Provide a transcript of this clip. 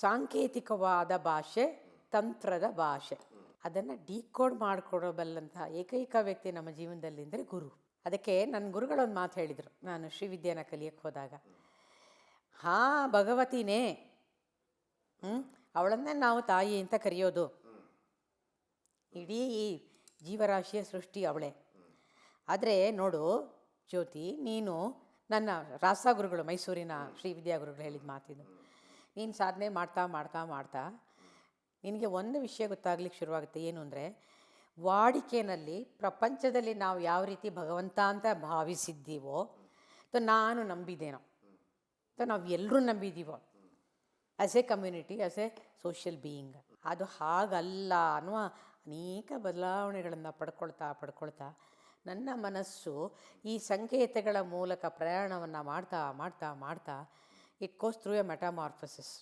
ಸಾಂಕೇತಿಕವಾದ ಭಾಷೆ, ತಂತ್ರದ ಭಾಷೆ, ಅದನ್ನು ಡಿಕೋಡ್ ಮಾಡಿಕೊಡಬಲ್ಲಂತಹ ಏಕೈಕ ವ್ಯಕ್ತಿ ನಮ್ಮ ಜೀವನದಲ್ಲಿ ಅಂದರೆ ಗುರು. ಅದಕ್ಕೆ ನನ್ನ ಗುರುಗಳೊಂದು ಮಾತು ಹೇಳಿದರು ನಾನು ಶ್ರೀವಿದ್ಯಾನ ಕಲಿಯಕ್ಕೆ ಹೋದಾಗ. ಭಗವತಿನೇ, ಅವಳನ್ನೇ ನಾವು ತಾಯಿ ಅಂತ ಕರೆಯೋದು. ಇಡೀ ಜೀವರಾಶಿಯ ಸೃಷ್ಟಿ ಅವಳೇ. ಆದರೆ ನೋಡು ಜ್ಯೋತಿ, ನೀನು ನನ್ನ ರಾಸ ಗುರುಗಳು, ಮೈಸೂರಿನ ಶ್ರೀವಿದ್ಯಾ ಗುರುಗಳು ಹೇಳಿದ ಮಾತಿದು. ನೀನು ಸಾಧನೆ ಮಾಡ್ತಾ ಮಾಡ್ತಾ ಮಾಡ್ತಾ ನಿನಗೆ ಒಂದು ವಿಷಯ ಗೊತ್ತಾಗ್ಲಿಕ್ಕೆ ಶುರುವಾಗುತ್ತೆ. ಏನು ಅಂದರೆ, ವಾಡಿಕೆಯಲ್ಲಿ ಪ್ರಪಂಚದಲ್ಲಿ ನಾವು ಯಾವ ರೀತಿ ಭಗವಂತ ಅಂತ ಭಾವಿಸಿದ್ದೀವೋ, ಅಥವಾ ನಾನು ನಂಬಿದ್ದೇನೋ, ಅಥವಾ ನಾವು ಎಲ್ಲರೂ ನಂಬಿದ್ದೀವೋ as a community, as a social being, ಅದು ಹಾಗಲ್ಲ ಅನ್ನುವ ಅನೇಕ ಬದಲಾವಣೆಗಳನ್ನು ಪಡ್ಕೊಳ್ತಾ ನನ್ನ ಮನಸ್ಸು ಈ ಸಂಕೇತಗಳ ಮೂಲಕ ಪ್ರಯಾಣವನ್ನು ಮಾಡ್ತಾ ಮಾಡ್ತಾ ಮಾಡ್ತಾ ಇಟ್ ಗೋಸ್ ಥ್ರೂ ಎ ಮೆಟಾಮಾರ್ಫಸಿಸ್.